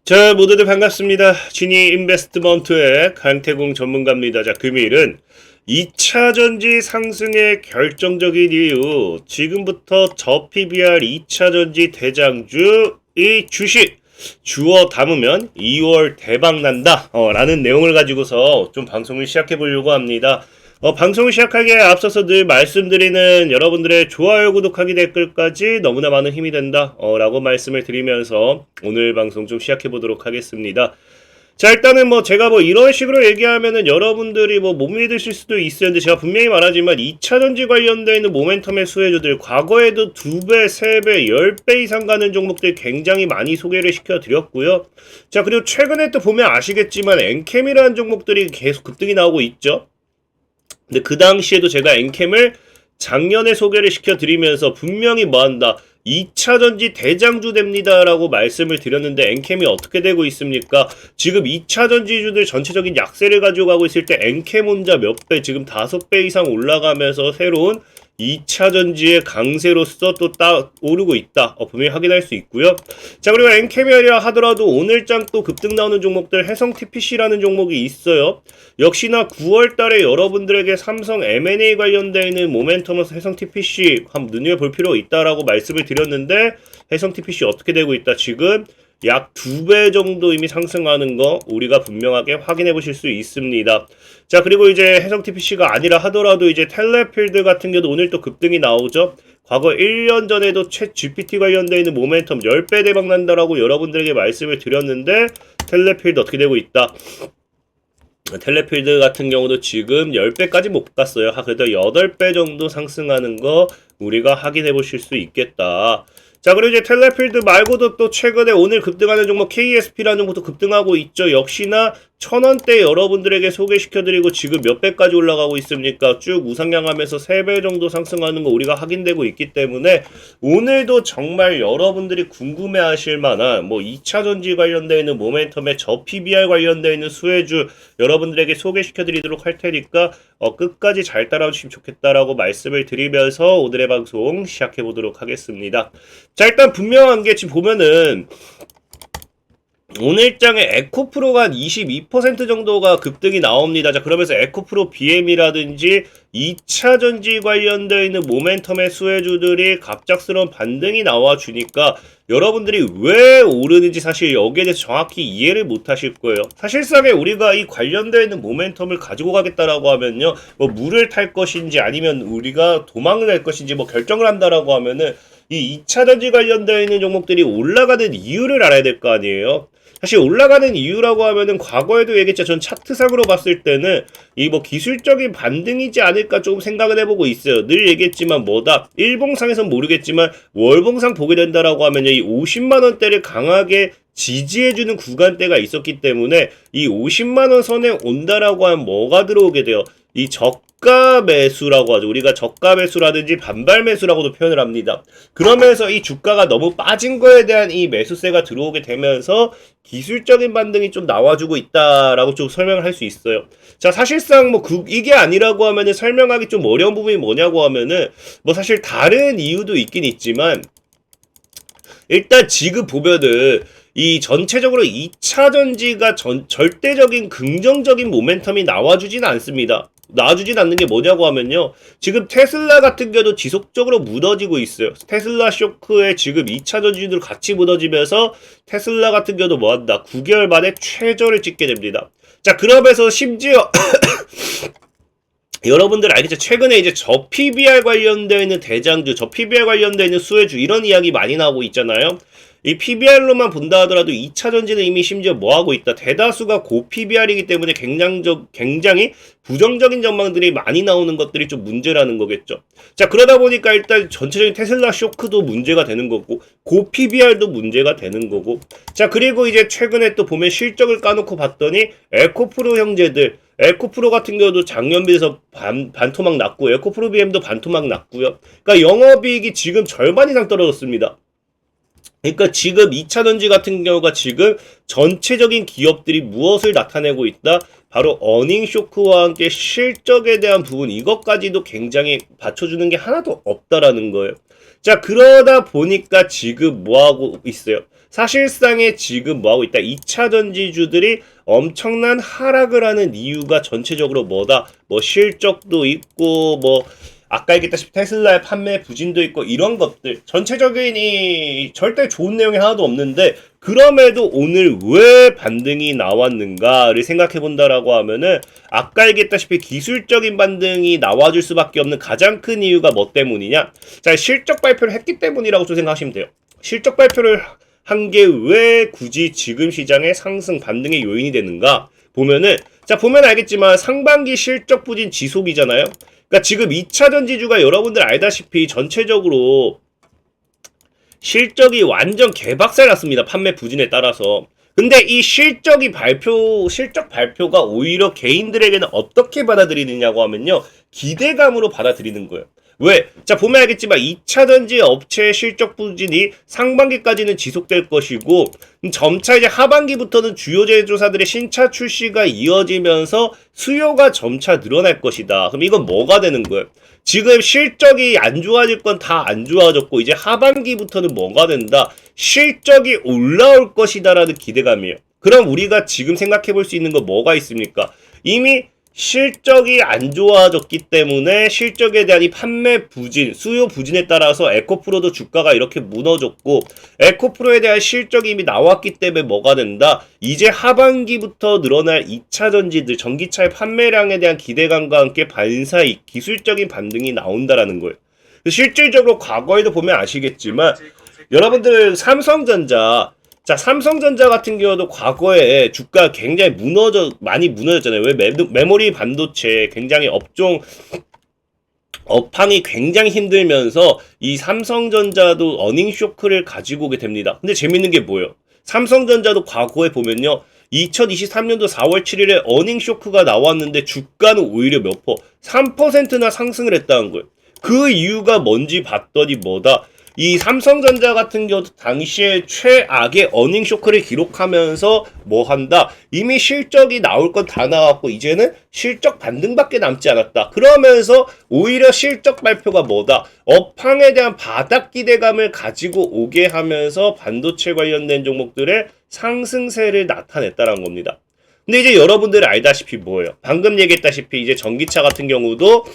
자, 모두들 반갑습니다. 지니 인베스트먼트의 강태공 전문가입니다. 자, 금일은 2차 전지 상승의 결정적인 이유, 지금부터 저 PBR 2차 전지 대장주 이 주식 주워 담으면 2월 대박 난다 라는 내용을 가지고서 좀 방송을 시작해 보려고 합니다. 방송을 시작하기에 앞서서 늘 말씀드리는 여러분들의 좋아요, 구독하기, 댓글까지 너무나 많은 힘이 된다 라고 말씀을 드리면서 오늘 방송 좀 시작해 보도록 하겠습니다. 자, 일단은 제가 이런 식으로 얘기하면은 여러분들이 못 믿으실 수도 있었는데, 제가 분명히 말하지만 2차 전지 관련되어 있는 모멘텀의 수혜주들, 과거에도 2배, 3배, 10배 이상 가는 종목들 굉장히 많이 소개를 시켜드렸고요. 자, 그리고 최근에 또 보면 아시겠지만 엔캠이라는 종목들이 계속 급등이 나오고 있죠. 근데 그 당시에도 제가 엔캠을 작년에 소개를 시켜드리면서 분명히 뭐한다, 2차 전지 대장주 됩니다 라고 말씀을 드렸는데 엔캠이 어떻게 되고 있습니까? 지금 2차 전지주들 전체적인 약세를 가지고 가고 있을 때 엔캠 혼자 몇 배, 지금 5배 이상 올라가면서 새로운 2차 전지의 강세로서 또 오르고 있다. 분명히 확인할 수 있고요. 자, 그리고 엔캠이라 하더라도 오늘장 또 급등 나오는 종목들, 해성 TPC라는 종목이 있어요. 역시나 9월 달에 여러분들에게 삼성 M&A 관련되어 있는 모멘텀에서 해성 TPC 한번 눈여볼 필요가 있다라고 말씀을 드렸는데, 해성 TPC 어떻게 되고 있다. 지금 약 2배 정도 이미 상승하는 거 우리가 분명하게 확인해 보실 수 있습니다. 자, 그리고 이제 해성 TPC가 아니라 하더라도 이제 텔레필드 같은 경우도 오늘 또 급등이 나오죠. 과거 1년 전에도 챗 GPT 관련되어 있는 모멘텀 10배 대박 난다라고 여러분들에게 말씀을 드렸는데, 텔레필드 어떻게 되고 있다. 텔레필드 같은 경우도 지금 10배까지 못 갔어요. 그래도 8배 정도 상승하는 거 우리가 확인해 보실 수 있겠다. 자, 그리고 이제 텔레필드 말고도 또 최근에 오늘 급등하는 종목 KSP라는 종목도 급등하고 있죠. 역시나 1000원대 여러분들에게 소개시켜드리고 지금 몇 배까지 올라가고 있습니까? 쭉 우상향하면서 3배 정도 상승하는 거 우리가 확인되고 있기 때문에 오늘도 정말 여러분들이 궁금해하실 만한 2차 전지 관련되어 있는 모멘텀에 저 PBR 관련되어 있는 수혜주 여러분들에게 소개시켜드리도록 할 테니까 끝까지 잘 따라오시면 좋겠다라고 말씀을 드리면서 오늘의 방송 시작해보도록 하겠습니다. 자, 일단 분명한 게 지금 보면은 오늘장에 에코프로가 한 22% 정도가 급등이 나옵니다. 자, 그러면서 에코프로 BM이라든지 2차 전지 관련되어 있는 모멘텀의 수혜주들이 갑작스러운 반등이 나와주니까 여러분들이 왜 오르는지 사실 여기에 대해서 정확히 이해를 못 하실 거예요. 사실상에 우리가 이 관련되어 있는 모멘텀을 가지고 가겠다라고 하면요, 물을 탈 것인지 아니면 우리가 도망을 낼 것인지 결정을 한다라고 하면은 이 2차 전지 관련되어 있는 종목들이 올라가는 이유를 알아야 될 거 아니에요. 사실 올라가는 이유라고 하면은 과거에도 얘기했죠. 전 차트상으로 봤을 때는 이 기술적인 반등이지 않을까 조금 생각을 해보고 있어요. 늘 얘기했지만 일봉상에선 모르겠지만 월봉상 보게 된다라고 하면요, 이 50만원대를 강하게 지지해주는 구간대가 있었기 때문에 이 50만원 선에 온다라고 하면 뭐가 들어오게 돼요? 이 저가 매수라고 하죠. 우리가 저가 매수라든지 반발 매수라고도 표현을 합니다. 그러면서 이 주가가 너무 빠진 거에 대한 이 매수세가 들어오게 되면서 기술적인 반등이 좀 나와주고 있다라고 좀 설명을 할 수 있어요. 자, 사실상 이게 아니라고 하면은 설명하기 좀 어려운 부분이 뭐냐고 하면은 사실 다른 이유도 있긴 있지만, 일단 지금 보면은 이 전체적으로 2차 전지가 절대적인 긍정적인 모멘텀이 나와주진 않습니다. 나와주진 않는 게 뭐냐고 하면요, 지금 테슬라 같은 경우도 지속적으로 무너지고 있어요. 테슬라 쇼크에 지금 2차 전지들 같이 무너지면서 테슬라 같은 경우도 뭐한다, 9개월 만에 최저를 찍게 됩니다. 자, 그러면서 심지어 여러분들 알겠죠? 최근에 이제 저 PBR 관련되어 있는 대장주, 저 PBR 관련되어 있는 수혜주, 이런 이야기 많이 나오고 있잖아요. 이 PBR로만 본다 하더라도 2차 전지는 이미 심지어 뭐하고 있다, 대다수가 고 PBR이기 때문에 굉장히 부정적인 전망들이 많이 나오는 것들이 좀 문제라는 거겠죠. 자, 그러다 보니까 일단 전체적인 테슬라 쇼크도 문제가 되는 거고, 고 PBR도 문제가 되는 거고, 자, 그리고 이제 최근에 또 보면 실적을 까놓고 봤더니 에코프로 형제들, 에코프로 같은 경우도 작년 비해서 반토막 났고, 에코프로 BM도 반토막 났고요. 그러니까 영업이익이 지금 절반 이상 떨어졌습니다. 그러니까 지금 2차 전지 같은 경우가 지금 전체적인 기업들이 무엇을 나타내고 있다? 바로 어닝 쇼크와 함께 실적에 대한 부분, 이것까지도 굉장히 받쳐주는 게 하나도 없다라는 거예요. 자, 그러다 보니까 지금 뭐하고 있어요? 사실상에 지금 뭐하고 있다? 2차 전지주들이 엄청난 하락을 하는 이유가 전체적으로 뭐다? 뭐 실적도 있고 뭐 아까 얘기했다시피 테슬라의 판매 부진도 있고 이런 것들 전체적인 이 절대 좋은 내용이 하나도 없는데 그럼에도 오늘 왜 반등이 나왔는가를 생각해 본다라고 하면은 아까 얘기했다시피 기술적인 반등이 나와줄 수밖에 없는 가장 큰 이유가 뭐 때문이냐? 자, 실적 발표를 했기 때문이라고 좀 생각하시면 돼요. 실적 발표를 한 게 왜 굳이 지금 시장의 상승 반등의 요인이 되는가? 보면은 자, 보면 알겠지만 상반기 실적 부진 지속이잖아요. 그러니까 지금 2차 전지주가 여러분들 알다시피 전체적으로 실적이 완전 개박살 났습니다. 판매 부진에 따라서. 근데 이 실적 발표가 오히려 개인들에게는 어떻게 받아들이느냐고 하면요. 기대감으로 받아들이는 거예요. 왜? 자, 보면 알겠지만 2차 전지 업체의 실적 부진이 상반기까지는 지속될 것이고 점차 이제 하반기부터는 주요 제조사들의 신차 출시가 이어지면서 수요가 점차 늘어날 것이다. 그럼 이건 뭐가 되는 거예요? 지금 실적이 안 좋아질 건 다 안 좋아졌고 이제 하반기부터는 뭐가 된다? 실적이 올라올 것이다라는 기대감이에요. 그럼 우리가 지금 생각해 볼 수 있는 건 뭐가 있습니까? 이미 실적이 안 좋아졌기 때문에 실적에 대한 이 판매 부진, 수요 부진에 따라서 에코프로도 주가가 이렇게 무너졌고 에코프로에 대한 실적이 이미 나왔기 때문에 뭐가 된다? 이제 하반기부터 늘어날 2차 전지들, 전기차의 판매량에 대한 기대감과 함께 반사익, 기술적인 반등이 나온다라는 거예요. 실질적으로 과거에도 보면 아시겠지만 여러분들 자, 삼성전자 같은 경우도 과거에 주가 굉장히 많이 무너졌잖아요. 왜? 메모리 반도체 굉장히 업황이 굉장히 힘들면서 이 삼성전자도 어닝 쇼크를 가지고 오게 됩니다. 근데 재밌는 게 뭐예요? 삼성전자도 과거에 보면요. 2023년도 4월 7일에 어닝 쇼크가 나왔는데 주가는 오히려 몇 퍼? 3%나 상승을 했다는 거예요. 그 이유가 뭔지 봤더니 뭐다? 이 삼성전자 같은 경우도 당시에 최악의 어닝 쇼크를 기록하면서 뭐 한다? 이미 실적이 나올 건 다 나왔고 이제는 실적 반등밖에 남지 않았다. 그러면서 오히려 실적 발표가 뭐다? 업황에 대한 바닥 기대감을 가지고 오게 하면서 반도체 관련된 종목들의 상승세를 나타냈다는 겁니다. 근데 이제 여러분들이 알다시피 뭐예요? 방금 얘기했다시피 이제 전기차 같은 경우도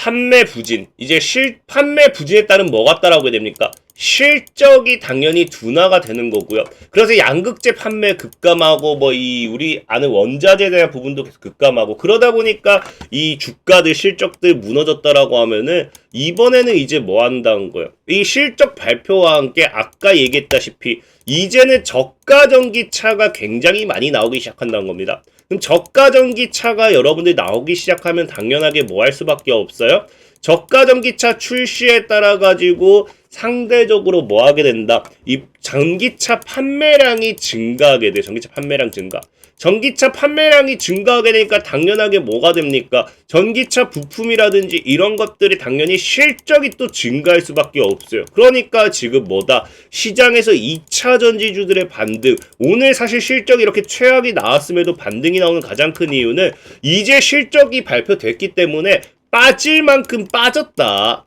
판매 부진. 이제 판매 부진에 따른 뭐가 따라오게 됩니까? 실적이 당연히 둔화가 되는 거고요. 그래서 양극재 판매 급감하고 우리 아는 원자재에 대한 부분도 계속 급감하고 그러다 보니까 이 주가들 실적들 무너졌다라고 하면은 이번에는 이제 뭐 한다는 거예요. 이 실적 발표와 함께 아까 얘기했다시피 이제는 저가 전기차가 굉장히 많이 나오기 시작한다는 겁니다. 그럼 저가 전기차가 여러분들이 나오기 시작하면 당연하게 뭐 할 수밖에 없어요? 저가 전기차 출시에 따라 가지고 상대적으로 뭐 하게 된다? 이 전기차 판매량이 증가하게 돼. 전기차 판매량 증가. 전기차 판매량이 증가하게 되니까 당연하게 뭐가 됩니까? 전기차 부품이라든지 이런 것들이 당연히 실적이 또 증가할 수밖에 없어요. 그러니까 지금 뭐다? 시장에서 2차 전지주들의 반등. 오늘 사실 실적이 이렇게 최악이 나왔음에도 반등이 나오는 가장 큰 이유는 이제 실적이 발표됐기 때문에 빠질 만큼 빠졌다.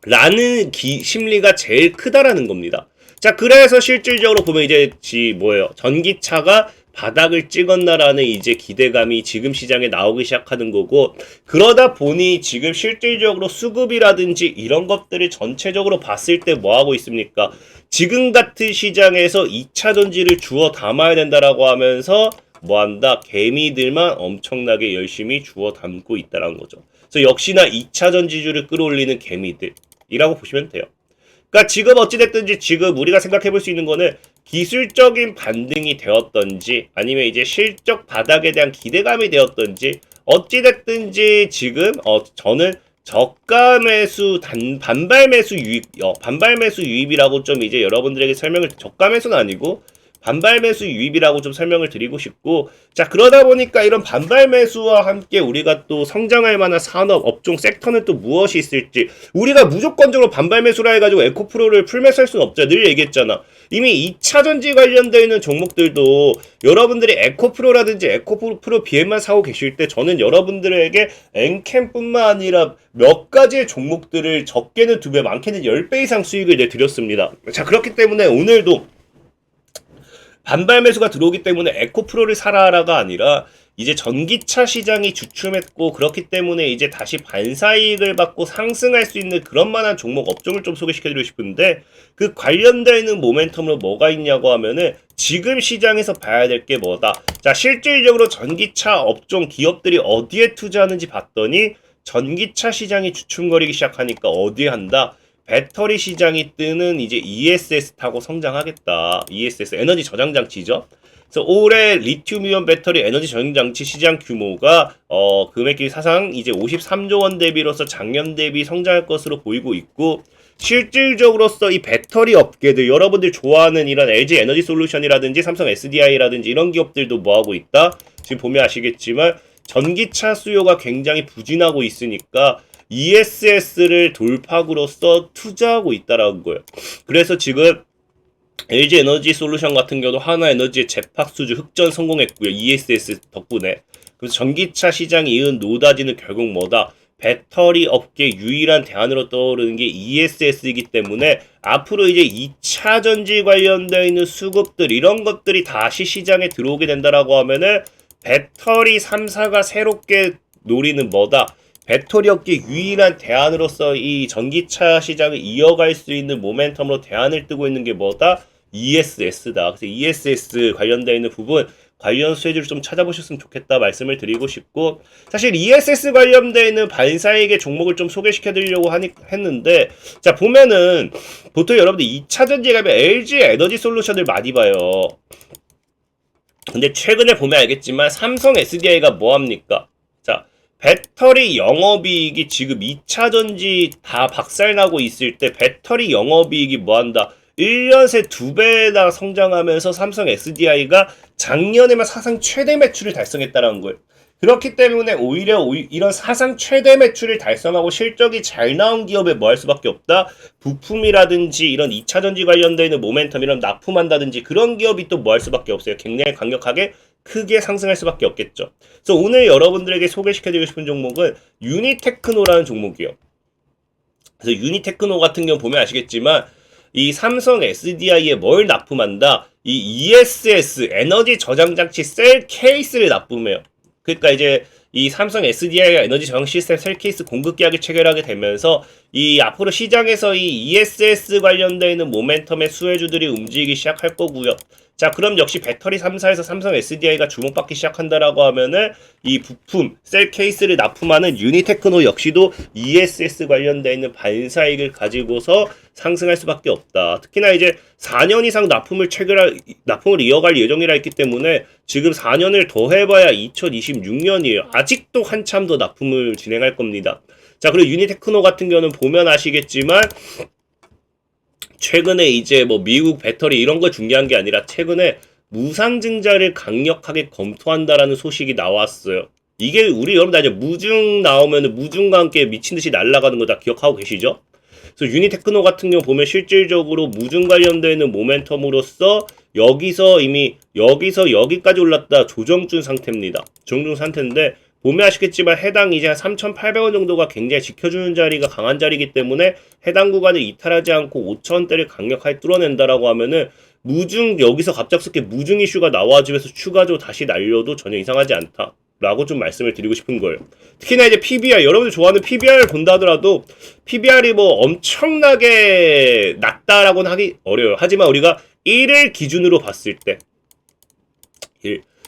라는 심리가 제일 크다라는 겁니다. 자, 그래서 실질적으로 보면 이제 전기차가 바닥을 찍었나라는 이제 기대감이 지금 시장에 나오기 시작하는 거고 그러다 보니 지금 실질적으로 수급이라든지 이런 것들을 전체적으로 봤을 때 뭐 하고 있습니까? 지금 같은 시장에서 2차 전지를 주워 담아야 된다라고 하면서 뭐 한다? 개미들만 엄청나게 열심히 주워 담고 있다라는 거죠. 그래서 역시나 2차 전지주를 끌어올리는 개미들이라고 보시면 돼요. 그러니까 지금 어찌됐든지 지금 우리가 생각해 볼 수 있는 거는 기술적인 반등이 되었던지 아니면 이제 실적 바닥에 대한 기대감이 되었던지 어찌됐든지 지금 저는 저가 매수 반발 매수 유입 반발 매수 유입이라고 좀 이제 여러분들에게 설명을 저가 매수는 아니고 반발 매수 유입이라고 좀 설명을 드리고 싶고, 자, 그러다 보니까 이런 반발 매수와 함께 우리가 또 성장할 만한 산업, 업종, 섹터는 또 무엇이 있을지, 우리가 무조건적으로 반발 매수라 해가지고 에코프로를 풀매수할 수는 없죠. 늘 얘기했잖아. 이미 2차전지 관련되어 있는 종목들도 여러분들이 에코프로라든지 에코프로 BM만 사고 계실 때 저는 여러분들에게 엔캠뿐만 아니라 몇 가지의 종목들을 적게는 2배, 많게는 10배 이상 수익을 내드렸습니다. 자, 그렇기 때문에 오늘도 반발 매수가 들어오기 때문에 에코프로를 사라가 아니라 이제 전기차 시장이 주춤했고 그렇기 때문에 이제 다시 반사이익을 받고 상승할 수 있는 그런 만한 종목 업종을 좀 소개시켜드리고 싶은데, 그 관련되어 있는 모멘텀으로 뭐가 있냐고 하면은 지금 시장에서 봐야 될 게 뭐다. 자, 실질적으로 전기차 업종 기업들이 어디에 투자하는지 봤더니 전기차 시장이 주춤거리기 시작하니까 어디에 한다? 배터리 시장이 뜨는 이제 ESS 타고 성장하겠다. ESS 에너지 저장 장치죠. 그래서 올해 리튬이온 배터리 에너지 저장 장치 시장 규모가 금액이 사상 이제 53조 원 대비로서 작년 대비 성장할 것으로 보이고 있고, 실질적으로서 이 배터리 업계들 여러분들 좋아하는 이런 LG 에너지 솔루션이라든지 삼성 SDI라든지 이런 기업들도 뭐 하고 있다. 지금 보면 아시겠지만 전기차 수요가 굉장히 부진하고 있으니까 ESS를 돌파구로서 투자하고 있다라는 거예요. 그래서 지금 LG 에너지 솔루션 같은 경우도 하나에너지의 재팍 수주 흑전 성공했고요. ESS 덕분에. 그래서 전기차 시장이 이은 노다지는 결국 뭐다? 배터리 업계 유일한 대안으로 떠오르는 게 ESS이기 때문에 앞으로 이제 2차 전지 관련되어 있는 수급들 이런 것들이 다시 시장에 들어오게 된다라고 하면은 배터리 3사가 새롭게 노리는 뭐다? 배터리 업계 유일한 대안으로서 이 전기차 시장을 이어갈 수 있는 모멘텀으로 대안을 뜨고 있는 게 뭐다? ESS다. 그래서 ESS 관련되어 있는 부분 관련 수혜주를 좀 찾아보셨으면 좋겠다 말씀을 드리고 싶고, 사실 ESS 관련되어 있는 반사익의 종목을 좀 소개시켜 드리려고 했는데, 자, 보면은 보통 여러분들 2차전지에 가면 LG 에너지 솔루션을 많이 봐요. 근데 최근에 보면 알겠지만 삼성 SDI가 뭐합니까? 자, 배터리 영업이익이 지금 2차전지 다 박살나고 있을 때 배터리 영업이익이 뭐한다? 1년 새 2배나 성장하면서 삼성 SDI가 작년에만 사상 최대 매출을 달성했다는 거예요. 그렇기 때문에 오히려 이런 사상 최대 매출을 달성하고 실적이 잘 나온 기업에 뭐 할 수밖에 없다? 부품이라든지 이런 2차전지 관련되는 모멘텀 이런 납품한다든지 그런 기업이 또 뭐 할 수밖에 없어요. 굉장히 강력하게 크게 상승할 수밖에 없겠죠. 그래서 오늘 여러분들에게 소개시켜드리고 싶은 종목은 유니테크노라는 종목이에요. 그래서 유니테크노 같은 경우 보면 아시겠지만 이 삼성 SDI에 뭘 납품한다? 이 ESS 에너지 저장 장치 셀 케이스를 납품해요. 그러니까 이제 이 삼성 SDI가 에너지 저장 시스템 셀 케이스 공급 계약을 체결하게 되면서 이 앞으로 시장에서 이 ESS 관련되어 있는 모멘텀의 수혜주들이 움직이기 시작할 거고요. 자, 그럼 역시 배터리 3사에서 삼성 SDI가 주목받기 시작한다라고 하면은 이 부품 셀 케이스를 납품하는 유니테크노 역시도 ESS 관련되어 있는 반사익을 가지고서 상승할 수밖에 없다. 특히나 이제 4년 이상 납품을 이어갈 예정이라 했기 때문에 지금 4년을 더 해봐야 2026년이에요. 아직도 한참 더 납품을 진행할 겁니다. 자, 그리고 유니테크노 같은 경우는 보면 아시겠지만 최근에 이제 뭐 미국 배터리 이런 거 중요한 게 아니라 최근에 무상증자를 강력하게 검토한다라는 소식이 나왔어요. 이게 우리 여러분 다 이제 무중 나오면 무중과 함께 미친 듯이 날아가는 거 다 기억하고 계시죠? 그래서 유니테크노 같은 경우 보면 실질적으로 무중 관련되는 모멘텀으로서 여기서 여기까지 올랐다 조정 중 상태입니다. 조정 중 상태인데 보면 아시겠지만 해당 이제 3,800원 정도가 굉장히 지켜주는 자리가 강한 자리이기 때문에 해당 구간을 이탈하지 않고 5,000원대를 강력하게 뚫어낸다라고 하면은 무중 여기서 갑작스럽게 무중 이슈가 나와주면서 추가적으로 다시 날려도 전혀 이상하지 않다. 라고 좀 말씀을 드리고 싶은 거예요. 특히나 이제 PBR, 여러분들 좋아하는 PBR을 본다 하더라도 PBR이 뭐 엄청나게 낮다라고는 하기 어려워요. 하지만 우리가 1을 기준으로 봤을 때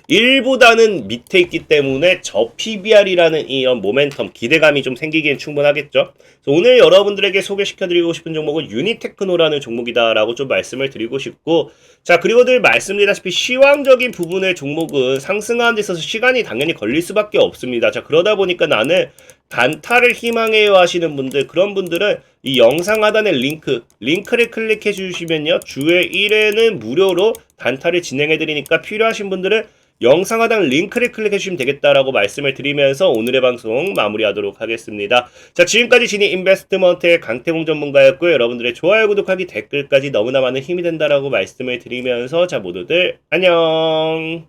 1보다는 밑에 있기 때문에 저 PBR이라는 이런 모멘텀 기대감이 좀 생기기엔 충분하겠죠. 그래서 오늘 여러분들에게 소개시켜드리고 싶은 종목은 유니테크노라는 종목이다라고 좀 말씀을 드리고 싶고, 자, 그리고 늘 말씀드리다시피 시황적인 부분의 종목은 상승하는 데 있어서 시간이 당연히 걸릴 수밖에 없습니다. 자, 그러다 보니까 나는 단타를 희망해요 하시는 분들, 그런 분들은 이 영상 하단의 링크를 클릭해 주시면요, 주에 1회는 무료로 단타를 진행해 드리니까 필요하신 분들은 영상 하단 링크를 클릭해 주시면 되겠다라고 말씀을 드리면서 오늘의 방송 마무리하도록 하겠습니다. 자, 지금까지 지니 인베스트먼트의 강태공 전문가였고요. 여러분들의 좋아요, 구독하기, 댓글까지 너무나 많은 힘이 된다라고 말씀을 드리면서, 자, 모두들 안녕.